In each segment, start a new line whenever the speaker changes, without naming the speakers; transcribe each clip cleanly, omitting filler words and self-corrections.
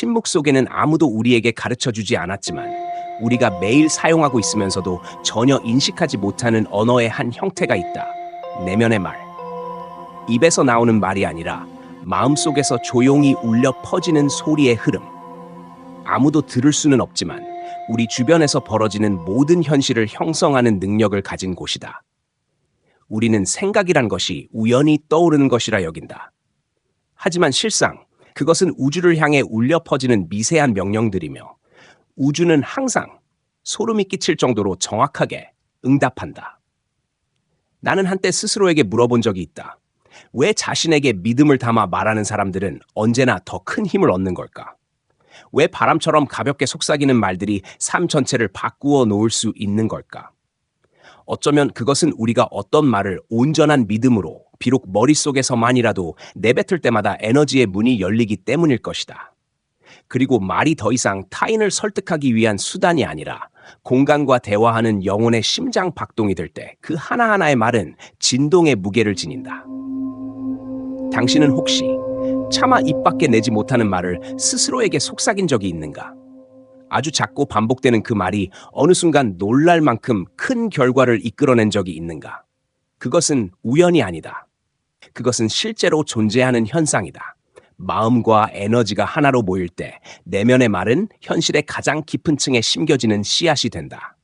침묵 속에는 아무도 우리에게 가르쳐주지 않았지만 우리가 매일 사용하고 있으면서도 전혀 인식하지 못하는 언어의 한 형태가 있다. 내면의 말. 입에서 나오는 말이 아니라 마음속에서 조용히 울려 퍼지는 소리의 흐름. 아무도 들을 수는 없지만 우리 주변에서 벌어지는 모든 현실을 형성하는 능력을 가진 곳이다. 우리는 생각이란 것이 우연히 떠오르는 것이라 여긴다. 하지만 실상 그것은 우주를 향해 울려 퍼지는 미세한 명령들이며 우주는 항상 소름이 끼칠 정도로 정확하게 응답한다. 나는 한때 스스로에게 물어본 적이 있다. 왜 자신에게 믿음을 담아 말하는 사람들은 언제나 더 큰 힘을 얻는 걸까? 왜 바람처럼 가볍게 속삭이는 말들이 삶 전체를 바꾸어 놓을 수 있는 걸까? 어쩌면 그것은 우리가 어떤 말을 온전한 믿음으로 비록 머릿속에서만이라도 내뱉을 때마다 에너지의 문이 열리기 때문일 것이다. 그리고 말이 더 이상 타인을 설득하기 위한 수단이 아니라 공간과 대화하는 영혼의 심장 박동이 될 때 그 하나하나의 말은 진동의 무게를 지닌다. 당신은 혹시 차마 입 밖에 내지 못하는 말을 스스로에게 속삭인 적이 있는가? 아주 작고 반복되는 그 말이 어느 순간 놀랄 만큼 큰 결과를 이끌어낸 적이 있는가? 그것은 우연이 아니다. 그것은 실제로 존재하는 현상이다. 마음과 에너지가 하나로 모일 때 내면의 말은 현실의 가장 깊은 층에 심겨지는 씨앗이 된다.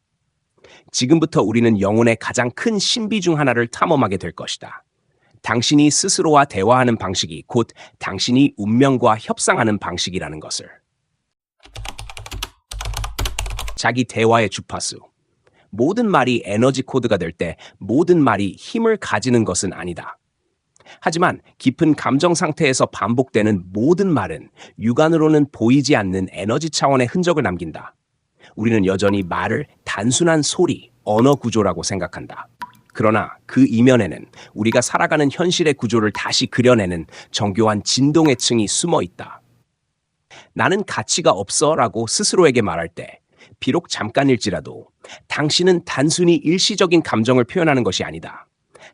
지금부터 우리는 영혼의 가장 큰 신비 중 하나를 탐험하게 될 것이다. 당신이 스스로와 대화하는 방식이 곧 당신이 운명과 협상하는 방식이라는 것을. 자기 대화의 주파수. 모든 말이 에너지 코드가 될 때 모든 말이 힘을 가지는 것은 아니다. 하지만 깊은 감정 상태에서 반복되는 모든 말은 육안으로는 보이지 않는 에너지 차원의 흔적을 남긴다. 우리는 여전히 말을 단순한 소리, 언어 구조라고 생각한다. 그러나 그 이면에는 우리가 살아가는 현실의 구조를 다시 그려내는 정교한 진동의 층이 숨어 있다. 나는 가치가 없어 라고 스스로에게 말할 때 비록 잠깐일지라도 당신은 단순히 일시적인 감정을 표현하는 것이 아니다.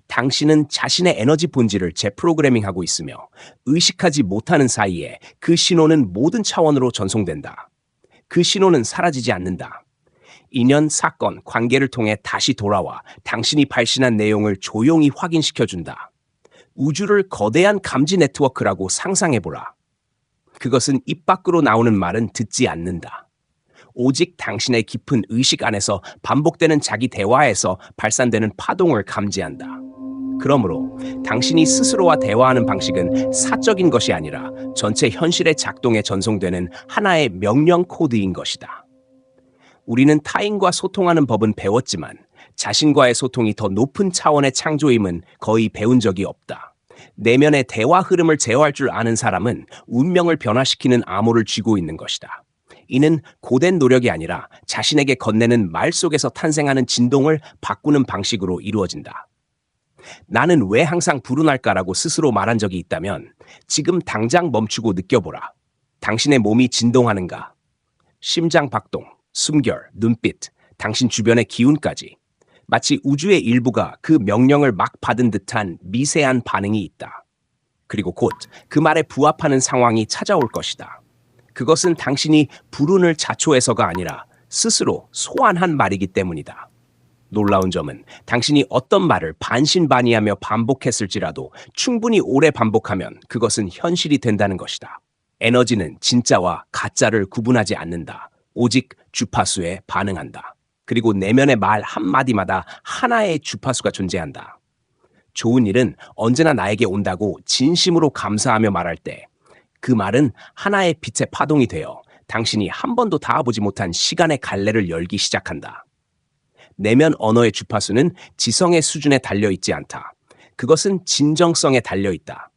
당신은 자신의 에너지 본질을 재프로그래밍하고 있으며 의식하지 못하는 사이에 그 신호는 모든 차원으로 전송된다. 그 신호는 사라지지 않는다. 인연, 사건, 관계를 통해 다시 돌아와 당신이 발신한 내용을 조용히 확인시켜준다. 우주를 거대한 감지 네트워크라고 상상해보라. 그것은 입 밖으로 나오는 말은 듣지 않는다. 오직 당신의 깊은 의식 안에서 반복되는 자기 대화에서 발산되는 파동을 감지한다. 그러므로 당신이 스스로와 대화하는 방식은 사적인 것이 아니라 전체 현실의 작동에 전송되는 하나의 명령 코드인 것이다. 우리는 타인과 소통하는 법은 배웠지만 자신과의 소통이 더 높은 차원의 창조임은 거의 배운 적이 없다. 내면의 대화 흐름을 제어할 줄 아는 사람은 운명을 변화시키는 암호를 쥐고 있는 것이다. 이는 고된 노력이 아니라 자신에게 건네는 말 속에서 탄생하는 진동을 바꾸는 방식으로 이루어진다. 나는 왜 항상 불운할까라고 스스로 말한 적이 있다면 지금 당장 멈추고 느껴보라. 당신의 몸이 진동하는가? 심장 박동, 숨결, 눈빛, 당신 주변의 기운까지 마치 우주의 일부가 그 명령을 막 받은 듯한 미세한 반응이 있다. 그리고 곧 그 말에 부합하는 상황이 찾아올 것이다. 그것은 당신이 불운을 자초해서가 아니라 스스로 소환한 말이기 때문이다. 놀라운 점은 당신이 어떤 말을 반신반의하며 반복했을지라도 충분히 오래 반복하면 그것은 현실이 된다는 것이다. 에너지는 진짜와 가짜를 구분하지 않는다. 오직 주파수에 반응한다. 그리고 내면의 말 한마디마다 하나의 주파수가 존재한다. 좋은 일은 언제나 나에게 온다고 진심으로 감사하며 말할 때 그 말은 하나의 빛의 파동이 되어 당신이 한 번도 닿아보지 못한 시간의 갈래를 열기 시작한다. 내면 언어의 주파수는 지성의 수준에 달려있지 않다. 그것은 진정성에 달려있다.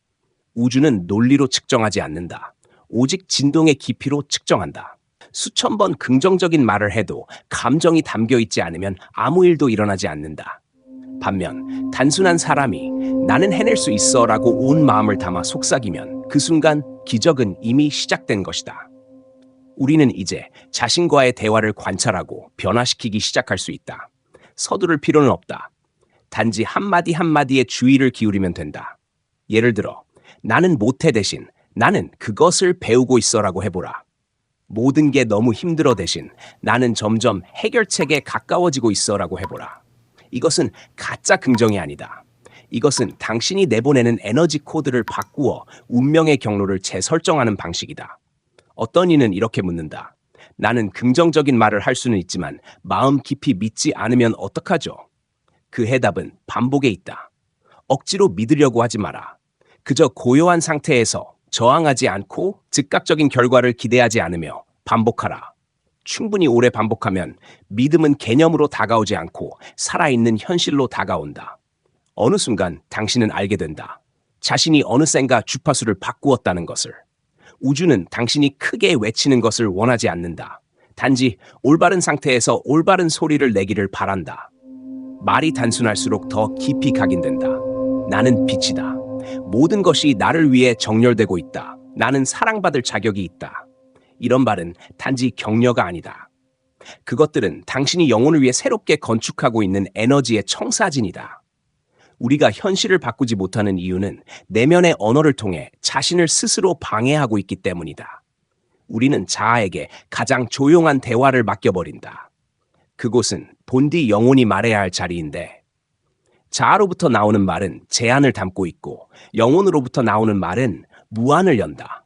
우주는 논리로 측정하지 않는다. 오직 진동의 깊이로 측정한다. 수천 번 긍정적인 말을 해도 감정이 담겨있지 않으면 아무 일도 일어나지 않는다. 반면 단순한 사람이 나는 해낼 수 있어 라고 온 마음을 담아 속삭이면 그 순간 기적은 이미 시작된 것이다. 우리는 이제 자신과의 대화를 관찰하고 변화시키기 시작할 수 있다. 서두를 필요는 없다. 단지 한마디 한마디에 주의를 기울이면 된다. 예를 들어 나는 못해 대신 나는 그것을 배우고 있어라고 해보라. 모든 게 너무 힘들어 대신 나는 점점 해결책에 가까워지고 있어라고 해보라. 이것은 가짜 긍정이 아니다. 이것은 당신이 내보내는 에너지 코드를 바꾸어 운명의 경로를 재설정하는 방식이다. 어떤 이는 이렇게 묻는다. 나는 긍정적인 말을 할 수는 있지만 마음 깊이 믿지 않으면 어떡하죠? 그 해답은 반복에 있다. 억지로 믿으려고 하지 마라. 그저 고요한 상태에서 저항하지 않고 즉각적인 결과를 기대하지 않으며 반복하라. 충분히 오래 반복하면 믿음은 개념으로 다가오지 않고 살아있는 현실로 다가온다. 어느 순간 당신은 알게 된다. 자신이 어느샌가 주파수를 바꾸었다는 것을. 우주는 당신이 크게 외치는 것을 원하지 않는다. 단지 올바른 상태에서 올바른 소리를 내기를 바란다. 말이 단순할수록 더 깊이 각인된다. 나는 빛이다. 모든 것이 나를 위해 정렬되고 있다. 나는 사랑받을 자격이 있다. 이런 말은 단지 격려가 아니다. 그것들은 당신이 영혼을 위해 새롭게 건축하고 있는 에너지의 청사진이다. 우리가 현실을 바꾸지 못하는 이유는 내면의 언어를 통해 자신을 스스로 방해하고 있기 때문이다. 우리는 자아에게 가장 조용한 대화를 맡겨버린다. 그곳은 본디 영혼이 말해야 할 자리인데, 자아로부터 나오는 말은 제한을 담고 있고 영혼으로부터 나오는 말은 무한을 연다.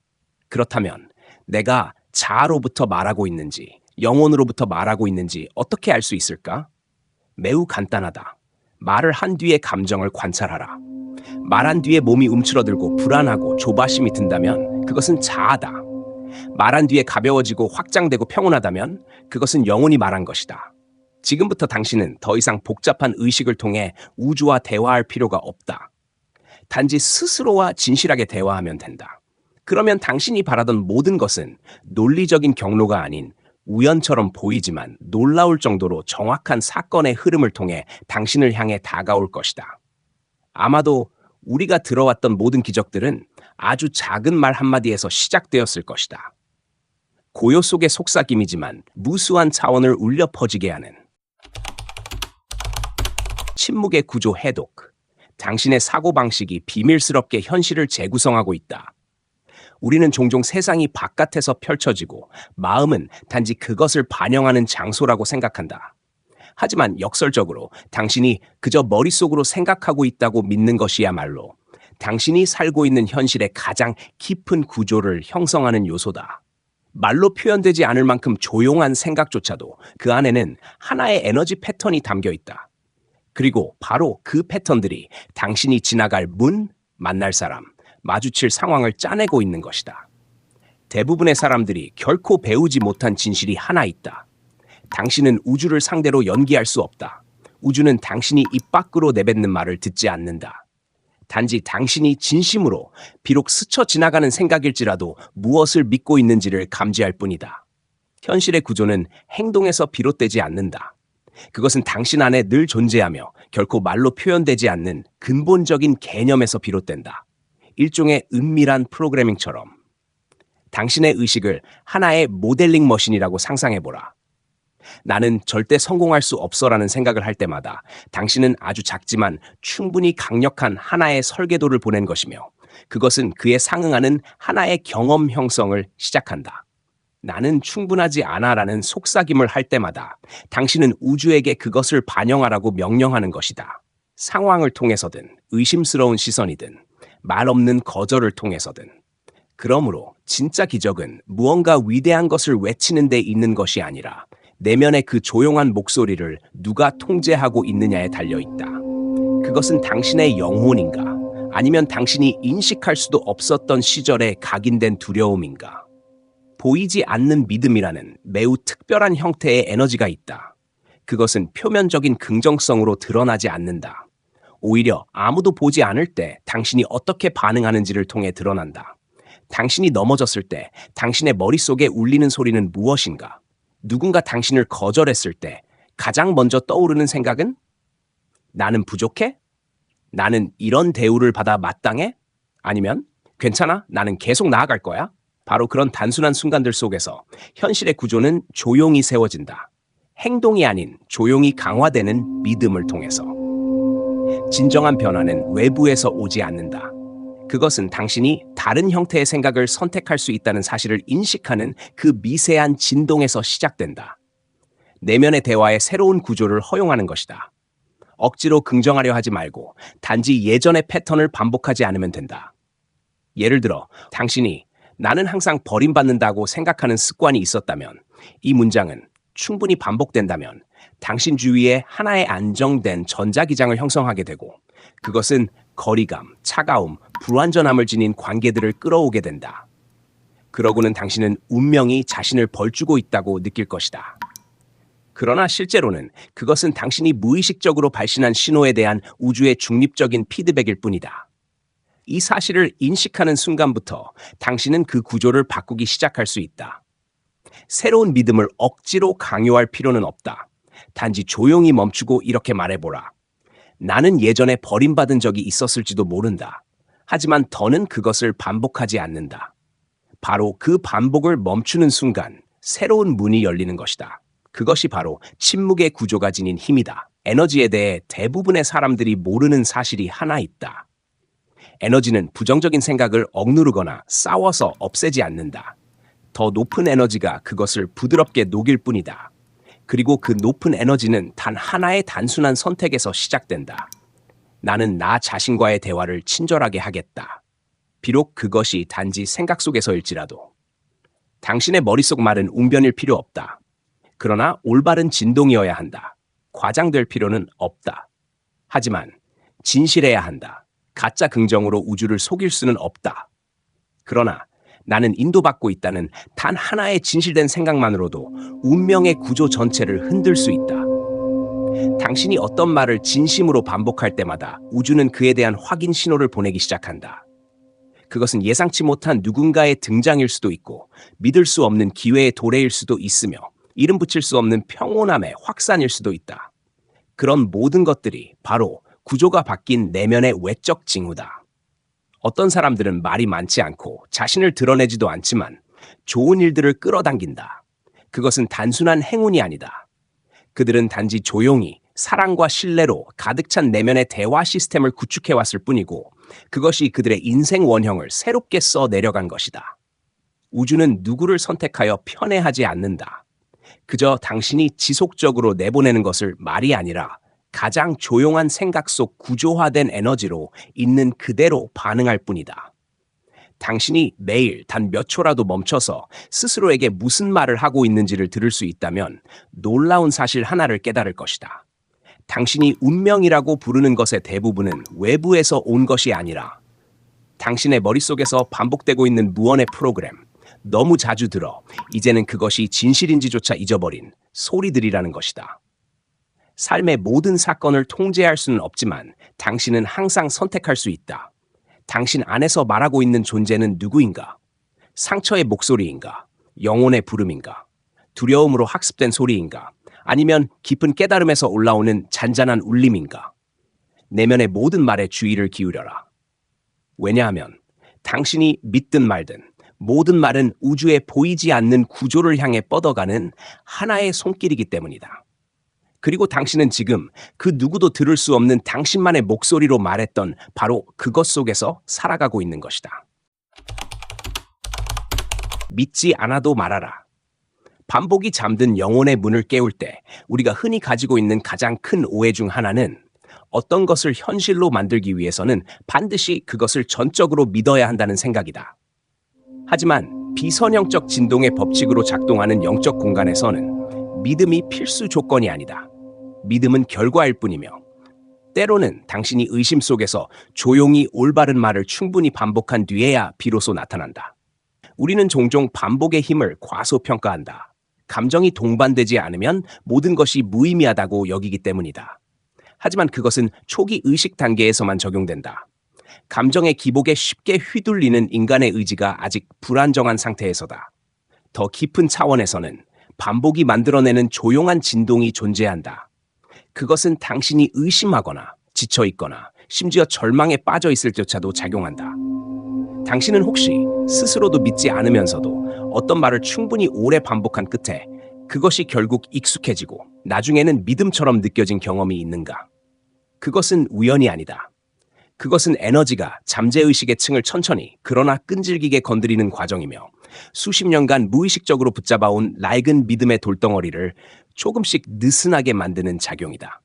그렇다면 내가 자아로부터 말하고 있는지 영혼으로부터 말하고 있는지 어떻게 알 수 있을까? 매우 간단하다. 말을 한 뒤의 감정을 관찰하라. 말한 뒤에 몸이 움츠러들고 불안하고 조바심이 든다면 그것은 자아다. 말한 뒤에 가벼워지고 확장되고 평온하다면 그것은 영혼이 말한 것이다. 지금부터 당신은 더 이상 복잡한 의식을 통해 우주와 대화할 필요가 없다. 단지 스스로와 진실하게 대화하면 된다. 그러면 당신이 바라던 모든 것은 논리적인 경로가 아닌 우연처럼 보이지만 놀라울 정도로 정확한 사건의 흐름을 통해 당신을 향해 다가올 것이다. 아마도 우리가 들어왔던 모든 기적들은 아주 작은 말 한마디에서 시작되었을 것이다. 고요 속의 속삭임이지만 무수한 차원을 울려 퍼지게 하는 침묵의 구조 해독. 당신의 사고방식이 비밀스럽게 현실을 재구성하고 있다. 우리는 종종 세상이 바깥에서 펼쳐지고 마음은 단지 그것을 반영하는 장소라고 생각한다. 하지만 역설적으로 당신이 그저 머릿속으로 생각하고 있다고 믿는 것이야말로 당신이 살고 있는 현실의 가장 깊은 구조를 형성하는 요소다. 말로 표현되지 않을 만큼 조용한 생각조차도 그 안에는 하나의 에너지 패턴이 담겨 있다. 그리고 바로 그 패턴들이 당신이 지나갈 문, 만날 사람, 마주칠 상황을 짜내고 있는 것이다. 대부분의 사람들이 결코 배우지 못한 진실이 하나 있다. 당신은 우주를 상대로 연기할 수 없다. 우주는 당신이 입 밖으로 내뱉는 말을 듣지 않는다. 단지 당신이 진심으로 비록 스쳐 지나가는 생각일지라도 무엇을 믿고 있는지를 감지할 뿐이다. 현실의 구조는 행동에서 비롯되지 않는다. 그것은 당신 안에 늘 존재하며 결코 말로 표현되지 않는 근본적인 개념에서 비롯된다. 일종의 은밀한 프로그래밍처럼. 당신의 의식을 하나의 모델링 머신이라고 상상해보라. 나는 절대 성공할 수 없어라는 생각을 할 때마다 당신은 아주 작지만 충분히 강력한 하나의 설계도를 보낸 것이며 그것은 그에 상응하는 하나의 경험 형성을 시작한다. 나는 충분하지 않아라는 속삭임을 할 때마다 당신은 우주에게 그것을 반영하라고 명령하는 것이다. 상황을 통해서든 의심스러운 시선이든 말 없는 거절을 통해서든. 그러므로 진짜 기적은 무언가 위대한 것을 외치는 데 있는 것이 아니라 내면의 그 조용한 목소리를 누가 통제하고 있느냐에 달려있다. 그것은 당신의 영혼인가? 아니면 당신이 인식할 수도 없었던 시절에 각인된 두려움인가? 보이지 않는 믿음이라는 매우 특별한 형태의 에너지가 있다. 그것은 표면적인 긍정성으로 드러나지 않는다. 오히려 아무도 보지 않을 때 당신이 어떻게 반응하는지를 통해 드러난다. 당신이 넘어졌을 때 당신의 머릿속에 울리는 소리는 무엇인가? 누군가 당신을 거절했을 때 가장 먼저 떠오르는 생각은? 나는 부족해? 나는 이런 대우를 받아 마땅해? 아니면 괜찮아? 나는 계속 나아갈 거야? 바로 그런 단순한 순간들 속에서 현실의 구조는 조용히 세워진다. 행동이 아닌 조용히 강화되는 믿음을 통해서. 진정한 변화는 외부에서 오지 않는다. 그것은 당신이 다른 형태의 생각을 선택할 수 있다는 사실을 인식하는 그 미세한 진동에서 시작된다. 내면의 대화의 새로운 구조를 허용하는 것이다. 억지로 긍정하려 하지 말고 단지 예전의 패턴을 반복하지 않으면 된다. 예를 들어 당신이 나는 항상 버림받는다고 생각하는 습관이 있었다면, 이 문장은 충분히 반복된다면 당신 주위에 하나의 안정된 전자기장을 형성하게 되고, 그것은 거리감, 차가움, 불완전함을 지닌 관계들을 끌어오게 된다. 그러고는 당신은 운명이 자신을 벌주고 있다고 느낄 것이다. 그러나 실제로는 그것은 당신이 무의식적으로 발신한 신호에 대한 우주의 중립적인 피드백일 뿐이다. 이 사실을 인식하는 순간부터 당신은 그 구조를 바꾸기 시작할 수 있다. 새로운 믿음을 억지로 강요할 필요는 없다. 단지 조용히 멈추고 이렇게 말해보라. 나는 예전에 버림받은 적이 있었을지도 모른다. 하지만 더는 그것을 반복하지 않는다. 바로 그 반복을 멈추는 순간 새로운 문이 열리는 것이다. 그것이 바로 침묵의 구조가 지닌 힘이다. 에너지에 대해 대부분의 사람들이 모르는 사실이 하나 있다. 에너지는 부정적인 생각을 억누르거나 싸워서 없애지 않는다. 더 높은 에너지가 그것을 부드럽게 녹일 뿐이다. 그리고 그 높은 에너지는 단 하나의 단순한 선택에서 시작된다. 나는 나 자신과의 대화를 친절하게 하겠다. 비록 그것이 단지 생각 속에서일지라도. 당신의 머릿속 말은 웅변일 필요 없다. 그러나 올바른 진동이어야 한다. 과장될 필요는 없다. 하지만 진실해야 한다. 가짜 긍정으로 우주를 속일 수는 없다. 그러나 나는 인도받고 있다는 단 하나의 진실된 생각만으로도 운명의 구조 전체를 흔들 수 있다. 당신이 어떤 말을 진심으로 반복할 때마다 우주는 그에 대한 확인 신호를 보내기 시작한다. 그것은 예상치 못한 누군가의 등장일 수도 있고, 믿을 수 없는 기회의 도래일 수도 있으며, 이름 붙일 수 없는 평온함의 확산일 수도 있다. 그런 모든 것들이 바로 구조가 바뀐 내면의 외적 징후다. 어떤 사람들은 말이 많지 않고 자신을 드러내지도 않지만 좋은 일들을 끌어당긴다. 그것은 단순한 행운이 아니다. 그들은 단지 조용히 사랑과 신뢰로 가득 찬 내면의 대화 시스템을 구축해왔을 뿐이고, 그것이 그들의 인생 원형을 새롭게 써 내려간 것이다. 우주는 누구를 선택하여 편애하지 않는다. 그저 당신이 지속적으로 내보내는 것을 말이 아니라 가장 조용한 생각 속 구조화된 에너지로 있는 그대로 반응할 뿐이다. 당신이 매일 단 몇 초라도 멈춰서 스스로에게 무슨 말을 하고 있는지를 들을 수 있다면 놀라운 사실 하나를 깨달을 것이다. 당신이 운명이라고 부르는 것의 대부분은 외부에서 온 것이 아니라 당신의 머릿속에서 반복되고 있는 무언의 프로그램, 너무 자주 들어 이제는 그것이 진실인지조차 잊어버린 소리들이라는 것이다. 삶의 모든 사건을 통제할 수는 없지만 당신은 항상 선택할 수 있다. 당신 안에서 말하고 있는 존재는 누구인가? 상처의 목소리인가? 영혼의 부름인가? 두려움으로 학습된 소리인가? 아니면 깊은 깨달음에서 올라오는 잔잔한 울림인가? 내면의 모든 말에 주의를 기울여라. 왜냐하면 당신이 믿든 말든 모든 말은 우주에 보이지 않는 구조를 향해 뻗어가는 하나의 손길이기 때문이다. 그리고 당신은 지금 그 누구도 들을 수 없는 당신만의 목소리로 말했던 바로 그것 속에서 살아가고 있는 것이다. 믿지 않아도 말하라. 반복이 잠든 영혼의 문을 깨울 때 우리가 흔히 가지고 있는 가장 큰 오해 중 하나는, 어떤 것을 현실로 만들기 위해서는 반드시 그것을 전적으로 믿어야 한다는 생각이다. 하지만 비선형적 진동의 법칙으로 작동하는 영적 공간에서는 믿음이 필수 조건이 아니다. 믿음은 결과일 뿐이며, 때로는 당신이 의심 속에서 조용히 올바른 말을 충분히 반복한 뒤에야 비로소 나타난다. 우리는 종종 반복의 힘을 과소평가한다. 감정이 동반되지 않으면 모든 것이 무의미하다고 여기기 때문이다. 하지만 그것은 초기 의식 단계에서만 적용된다. 감정의 기복에 쉽게 휘둘리는 인간의 의지가 아직 불안정한 상태에서다. 더 깊은 차원에서는 반복이 만들어내는 조용한 진동이 존재한다. 그것은 당신이 의심하거나 지쳐있거나 심지어 절망에 빠져 있을 때조차도 작용한다. 당신은 혹시 스스로도 믿지 않으면서도 어떤 말을 충분히 오래 반복한 끝에 그것이 결국 익숙해지고 나중에는 믿음처럼 느껴진 경험이 있는가? 그것은 우연이 아니다. 그것은 에너지가 잠재의식의 층을 천천히 그러나 끈질기게 건드리는 과정이며 수십 년간 무의식적으로 붙잡아온 낡은 믿음의 돌덩어리를 조금씩 느슨하게 만드는 작용이다.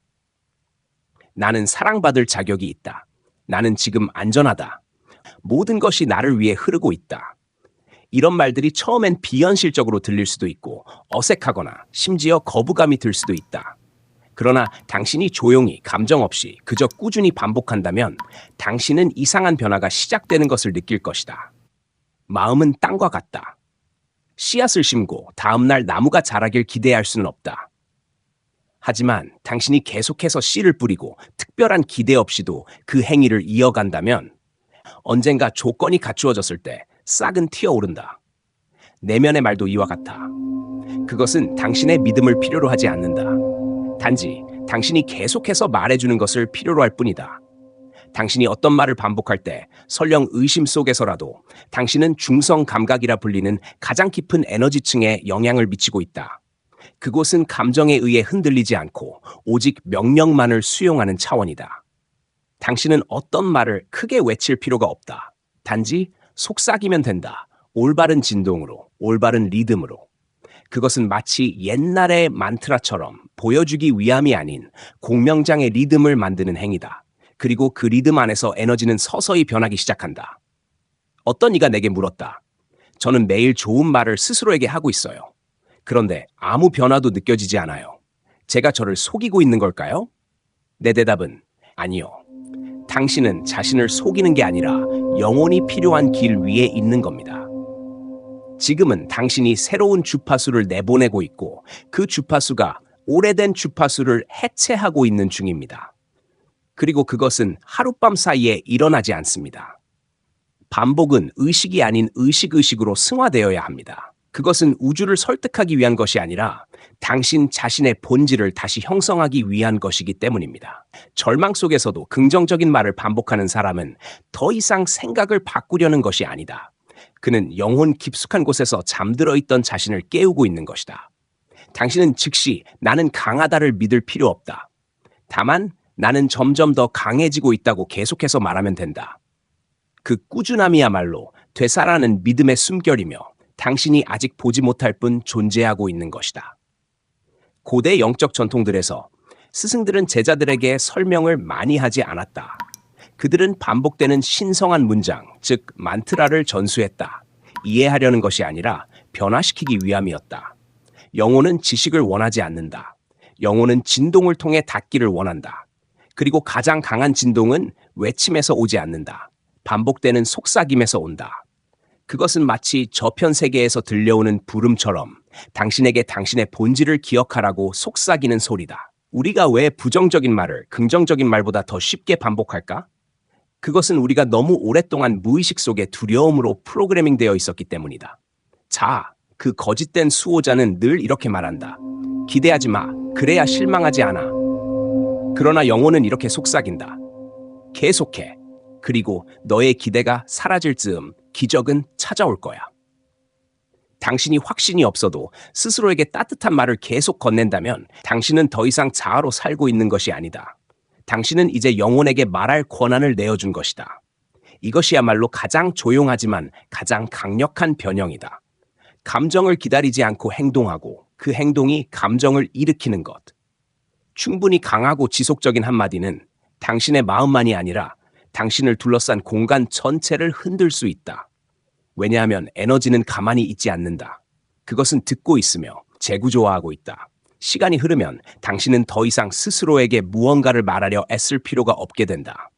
나는 사랑받을 자격이 있다. 나는 지금 안전하다. 모든 것이 나를 위해 흐르고 있다. 이런 말들이 처음엔 비현실적으로 들릴 수도 있고 어색하거나 심지어 거부감이 들 수도 있다. 그러나 당신이 조용히 감정 없이 그저 꾸준히 반복한다면 당신은 이상한 변화가 시작되는 것을 느낄 것이다. 마음은 땅과 같다. 씨앗을 심고 다음날 나무가 자라길 기대할 수는 없다. 하지만 당신이 계속해서 씨를 뿌리고 특별한 기대 없이도 그 행위를 이어간다면 언젠가 조건이 갖추어졌을 때 싹은 튀어오른다. 내면의 말도 이와 같아. 그것은 당신의 믿음을 필요로 하지 않는다. 단지 당신이 계속해서 말해주는 것을 필요로 할 뿐이다. 당신이 어떤 말을 반복할 때 설령 의심 속에서라도 당신은 중성 감각이라 불리는 가장 깊은 에너지층에 영향을 미치고 있다. 그곳은 감정에 의해 흔들리지 않고 오직 명령만을 수용하는 차원이다. 당신은 어떤 말을 크게 외칠 필요가 없다. 단지 속삭이면 된다. 올바른 진동으로, 올바른 리듬으로. 그것은 마치 옛날의 만트라처럼 보여주기 위함이 아닌 공명장의 리듬을 만드는 행위다. 그리고 그 리듬 안에서 에너지는 서서히 변하기 시작한다. 어떤 이가 내게 물었다. 저는 매일 좋은 말을 스스로에게 하고 있어요. 그런데 아무 변화도 느껴지지 않아요. 제가 저를 속이고 있는 걸까요? 내 대답은 아니요. 당신은 자신을 속이는 게 아니라 영혼이 필요한 길 위에 있는 겁니다. 지금은 당신이 새로운 주파수를 내보내고 있고 그 주파수가 오래된 주파수를 해체하고 있는 중입니다. 그리고 그것은 하룻밤 사이에 일어나지 않습니다. 반복은 의식이 아닌 의식으로 승화되어야 합니다. 그것은 우주를 설득하기 위한 것이 아니라 당신 자신의 본질을 다시 형성하기 위한 것이기 때문입니다. 절망 속에서도 긍정적인 말을 반복하는 사람은 더 이상 생각을 바꾸려는 것이 아니다. 그는 영혼 깊숙한 곳에서 잠들어 있던 자신을 깨우고 있는 것이다. 당신은 즉시 나는 강하다를 믿을 필요 없다. 다만 나는 점점 더 강해지고 있다고 계속해서 말하면 된다. 그 꾸준함이야말로 되살아나는 믿음의 숨결이며 당신이 아직 보지 못할 뿐 존재하고 있는 것이다. 고대 영적 전통들에서 스승들은 제자들에게 설명을 많이 하지 않았다. 그들은 반복되는 신성한 문장, 즉 만트라를 전수했다. 이해하려는 것이 아니라 변화시키기 위함이었다. 영혼은 지식을 원하지 않는다. 영혼은 진동을 통해 닿기를 원한다. 그리고 가장 강한 진동은 외침에서 오지 않는다. 반복되는 속삭임에서 온다. 그것은 마치 저편 세계에서 들려오는 부름처럼 당신에게 당신의 본질을 기억하라고 속삭이는 소리다. 우리가 왜 부정적인 말을 긍정적인 말보다 더 쉽게 반복할까? 그것은 우리가 너무 오랫동안 무의식 속에 두려움으로 프로그래밍 되어 있었기 때문이다. 자, 그 거짓된 수호자는 늘 이렇게 말한다. 기대하지 마. 그래야 실망하지 않아. 그러나 영혼은 이렇게 속삭인다. 계속해. 그리고 너의 기대가 사라질 즈음 기적은 찾아올 거야. 당신이 확신이 없어도 스스로에게 따뜻한 말을 계속 건넨다면 당신은 더 이상 자아로 살고 있는 것이 아니다. 당신은 이제 영혼에게 말할 권한을 내어준 것이다. 이것이야말로 가장 조용하지만 가장 강력한 변형이다. 감정을 기다리지 않고 행동하고 그 행동이 감정을 일으키는 것. 충분히 강하고 지속적인 한마디는 당신의 마음만이 아니라 당신을 둘러싼 공간 전체를 흔들 수 있다. 왜냐하면 에너지는 가만히 있지 않는다. 그것은 듣고 있으며 재구조화하고 있다. 시간이 흐르면 당신은 더 이상 스스로에게 무언가를 말하려 애쓸 필요가 없게 된다.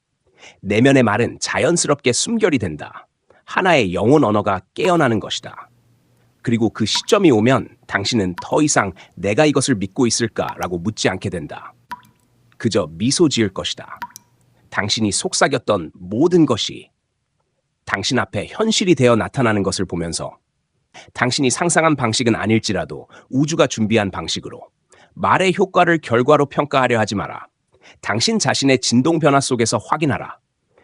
내면의 말은 자연스럽게 숨결이 된다. 하나의 영혼 언어가 깨어나는 것이다. 그리고 그 시점이 오면 당신은 더 이상 내가 이것을 믿고 있을까라고 묻지 않게 된다. 그저 미소 지을 것이다. 당신이 속삭였던 모든 것이 당신 앞에 현실이 되어 나타나는 것을 보면서 당신이 상상한 방식은 아닐지라도 우주가 준비한 방식으로 말의 효과를 결과로 평가하려 하지 마라. 당신 자신의 진동 변화 속에서 확인하라.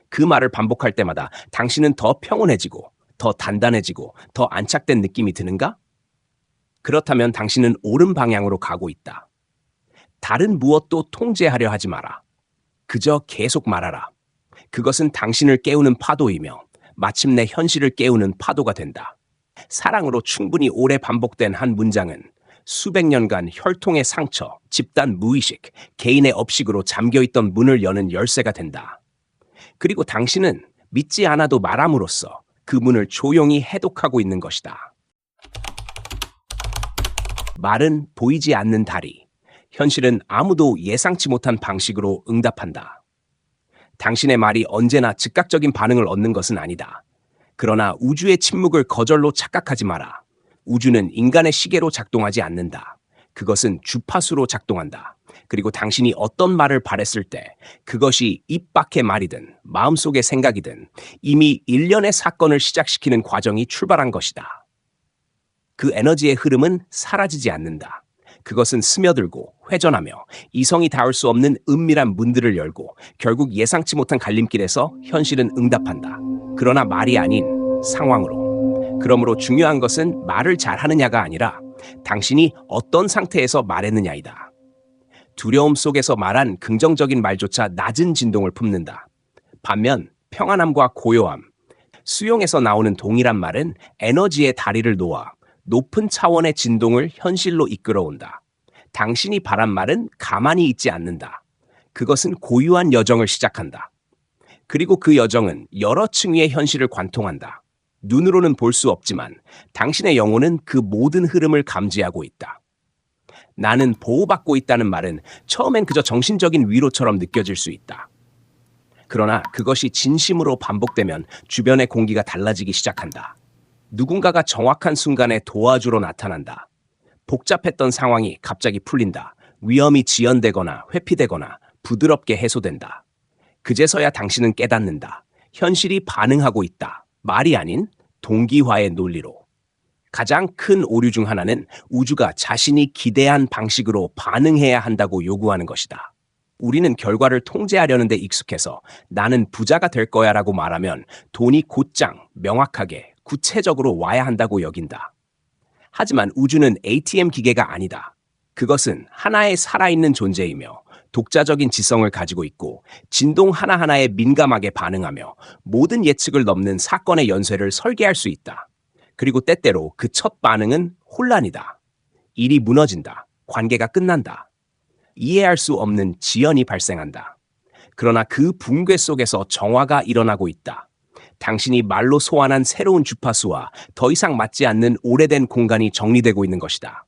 그 말을 반복할 때마다 당신은 더 평온해지고 더 단단해지고 더 안착된 느낌이 드는가? 그렇다면 당신은 옳은 방향으로 가고 있다. 다른 무엇도 통제하려 하지 마라. 그저 계속 말하라. 그것은 당신을 깨우는 파도이며 마침내 현실을 깨우는 파도가 된다. 사랑으로 충분히 오래 반복된 한 문장은 수백 년간 혈통의 상처, 집단 무의식, 개인의 업식으로 잠겨있던 문을 여는 열쇠가 된다. 그리고 당신은 믿지 않아도 말함으로써 그 문을 조용히 해독하고 있는 것이다. 말은 보이지 않는 다리. 현실은 아무도 예상치 못한 방식으로 응답한다. 당신의 말이 언제나 즉각적인 반응을 얻는 것은 아니다. 그러나 우주의 침묵을 거절로 착각하지 마라. 우주는 인간의 시계로 작동하지 않는다. 그것은 주파수로 작동한다. 그리고 당신이 어떤 말을 바랬을 때 그것이 입 밖의 말이든 마음속의 생각이든 이미 일련의 사건을 시작시키는 과정이 출발한 것이다. 그 에너지의 흐름은 사라지지 않는다. 그것은 스며들고 회전하며 이성이 닿을 수 없는 은밀한 문들을 열고 결국 예상치 못한 갈림길에서 현실은 응답한다. 그러나 말이 아닌 상황으로. 그러므로 중요한 것은 말을 잘하느냐가 아니라 당신이 어떤 상태에서 말했느냐이다. 두려움 속에서 말한 긍정적인 말조차 낮은 진동을 품는다. 반면 평안함과 고요함, 수용에서 나오는 동일한 말은 에너지의 다리를 놓아 높은 차원의 진동을 현실로 이끌어온다. 당신이 바란 말은 가만히 있지 않는다. 그것은 고유한 여정을 시작한다. 그리고 그 여정은 여러 층위의 현실을 관통한다. 눈으로는 볼 수 없지만 당신의 영혼은 그 모든 흐름을 감지하고 있다. 나는 보호받고 있다는 말은 처음엔 그저 정신적인 위로처럼 느껴질 수 있다. 그러나 그것이 진심으로 반복되면 주변의 공기가 달라지기 시작한다. 누군가가 정확한 순간에 도와주러 나타난다. 복잡했던 상황이 갑자기 풀린다. 위험이 지연되거나 회피되거나 부드럽게 해소된다. 그제서야 당신은 깨닫는다. 현실이 반응하고 있다. 말이 아닌 동기화의 논리로. 가장 큰 오류 중 하나는 우주가 자신이 기대한 방식으로 반응해야 한다고 요구하는 것이다. 우리는 결과를 통제하려는 데 익숙해서 나는 부자가 될 거야 라고 말하면 돈이 곧장 명확하게 구체적으로 와야 한다고 여긴다. 하지만 우주는 ATM 기계가 아니다. 그것은 하나의 살아있는 존재이며 독자적인 지성을 가지고 있고 진동 하나하나에 민감하게 반응하며 모든 예측을 넘는 사건의 연쇄를 설계할 수 있다. 그리고 때때로 그 첫 반응은 혼란이다. 일이 무너진다. 관계가 끝난다. 이해할 수 없는 지연이 발생한다. 그러나 그 붕괴 속에서 정화가 일어나고 있다. 당신이 말로 소환한 새로운 주파수와 더 이상 맞지 않는 오래된 공간이 정리되고 있는 것이다.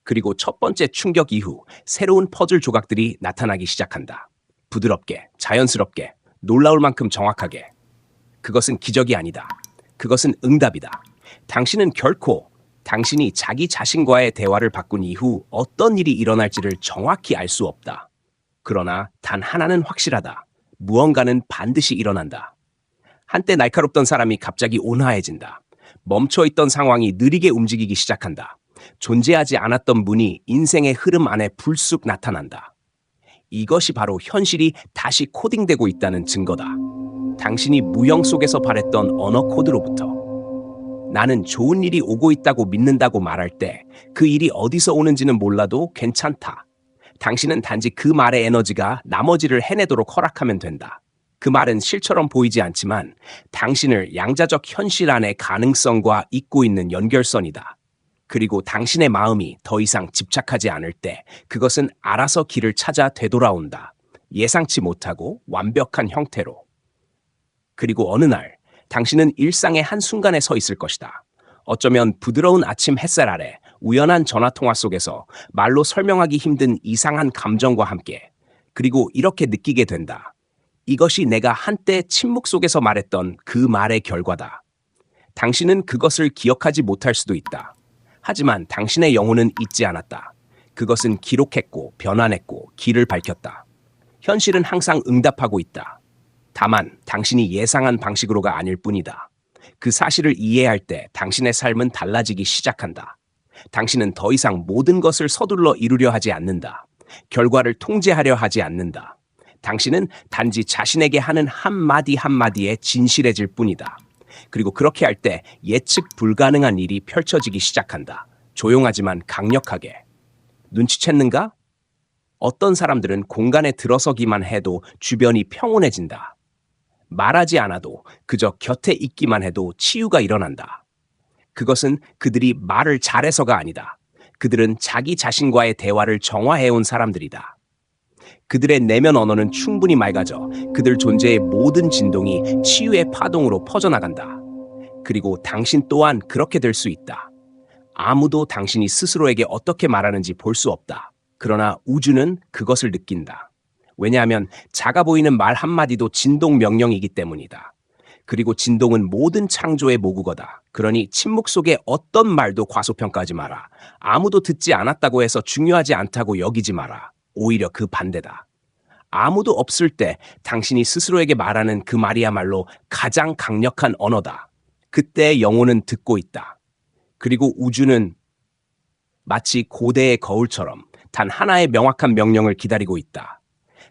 그리고 첫 번째 충격 이후 새로운 퍼즐 조각들이 나타나기 시작한다. 부드럽게, 자연스럽게, 놀라울 만큼 정확하게. 그것은 기적이 아니다. 그것은 응답이다. 당신은 결코 당신이 자기 자신과의 대화를 바꾼 이후 어떤 일이 일어날지를 정확히 알 수 없다. 그러나 단 하나는 확실하다. 무언가는 반드시 일어난다. 한때 날카롭던 사람이 갑자기 온화해진다. 멈춰있던 상황이 느리게 움직이기 시작한다. 존재하지 않았던 문이 인생의 흐름 안에 불쑥 나타난다. 이것이 바로 현실이 다시 코딩되고 있다는 증거다. 당신이 무형 속에서 발했던 언어 코드로부터. 나는 좋은 일이 오고 있다고 믿는다고 말할 때 그 일이 어디서 오는지는 몰라도 괜찮다. 당신은 단지 그 말의 에너지가 나머지를 해내도록 허락하면 된다. 그 말은 실처럼 보이지 않지만 당신을 양자적 현실 안의 가능성과 잇고 있는 연결선이다. 그리고 당신의 마음이 더 이상 집착하지 않을 때 그것은 알아서 길을 찾아 되돌아온다. 예상치 못하고 완벽한 형태로. 그리고 어느 날 당신은 일상의 한순간에 서 있을 것이다. 어쩌면 부드러운 아침 햇살 아래 우연한 전화통화 속에서 말로 설명하기 힘든 이상한 감정과 함께 그리고 이렇게 느끼게 된다. 이것이 내가 한때 침묵 속에서 말했던 그 말의 결과다. 당신은 그것을 기억하지 못할 수도 있다. 하지만 당신의 영혼은 잊지 않았다. 그것은 기록했고 변환했고 길을 밝혔다. 현실은 항상 응답하고 있다. 다만 당신이 예상한 방식으로가 아닐 뿐이다. 그 사실을 이해할 때 당신의 삶은 달라지기 시작한다. 당신은 더 이상 모든 것을 서둘러 이루려 하지 않는다. 결과를 통제하려 하지 않는다. 당신은 단지 자신에게 하는 한마디 한마디에 진실해질 뿐이다. 그리고 그렇게 할 때 예측 불가능한 일이 펼쳐지기 시작한다. 조용하지만 강력하게. 눈치챘는가? 어떤 사람들은 공간에 들어서기만 해도 주변이 평온해진다. 말하지 않아도 그저 곁에 있기만 해도 치유가 일어난다. 그것은 그들이 말을 잘해서가 아니다. 그들은 자기 자신과의 대화를 정화해온 사람들이다. 그들의 내면 언어는 충분히 맑아져 그들 존재의 모든 진동이 치유의 파동으로 퍼져나간다. 그리고 당신 또한 그렇게 될 수 있다. 아무도 당신이 스스로에게 어떻게 말하는지 볼 수 없다. 그러나 우주는 그것을 느낀다. 왜냐하면 작아 보이는 말 한마디도 진동 명령이기 때문이다. 그리고 진동은 모든 창조의 모국어다. 그러니 침묵 속에 어떤 말도 과소평가하지 마라. 아무도 듣지 않았다고 해서 중요하지 않다고 여기지 마라. 오히려 그 반대다. 아무도 없을 때 당신이 스스로에게 말하는 그 말이야말로 가장 강력한 언어다. 그때 영혼은 듣고 있다. 그리고 우주는 마치 고대의 거울처럼 단 하나의 명확한 명령을 기다리고 있다.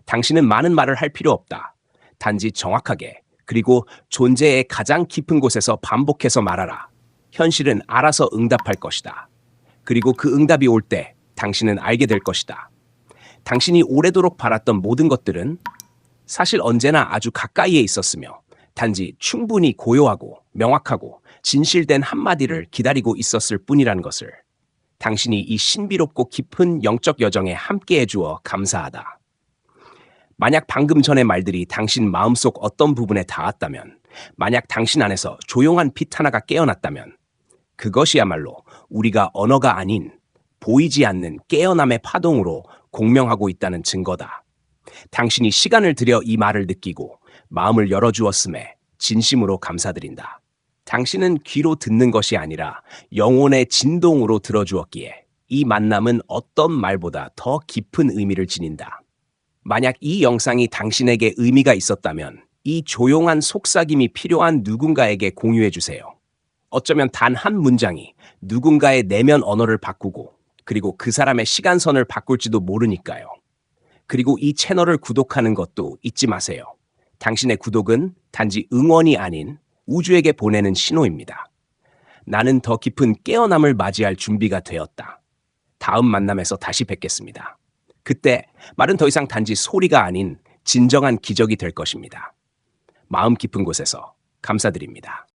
당신은 많은 말을 할 필요 없다. 단지 정확하게 그리고 존재의 가장 깊은 곳에서 반복해서 말하라. 현실은 알아서 응답할 것이다. 그리고 그 응답이 올 때 당신은 알게 될 것이다. 당신이 오래도록 바랐던 모든 것들은 사실 언제나 아주 가까이에 있었으며 단지 충분히 고요하고 명확하고 진실된 한마디를 기다리고 있었을 뿐이라는 것을 당신이 이 신비롭고 깊은 영적 여정에 함께해 주어 감사하다. 만약 방금 전의 말들이 당신 마음속 어떤 부분에 닿았다면, 만약 당신 안에서 조용한 빛 하나가 깨어났다면 그것이야말로 우리가 언어가 아닌 보이지 않는 깨어남의 파동으로 공명하고 있다는 증거다. 당신이 시간을 들여 이 말을 느끼고 마음을 열어주었음에 진심으로 감사드린다. 당신은 귀로 듣는 것이 아니라 영혼의 진동으로 들어주었기에 이 만남은 어떤 말보다 더 깊은 의미를 지닌다. 만약 이 영상이 당신에게 의미가 있었다면 이 조용한 속삭임이 필요한 누군가에게 공유해 주세요. 어쩌면 단 한 문장이 누군가의 내면 언어를 바꾸고 그리고 그 사람의 시간선을 바꿀지도 모르니까요. 그리고 이 채널을 구독하는 것도 잊지 마세요. 당신의 구독은 단지 응원이 아닌 우주에게 보내는 신호입니다. 나는 더 깊은 깨어남을 맞이할 준비가 되었다. 다음 만남에서 다시 뵙겠습니다. 그때 말은 더 이상 단지 소리가 아닌 진정한 기적이 될 것입니다. 마음 깊은 곳에서 감사드립니다.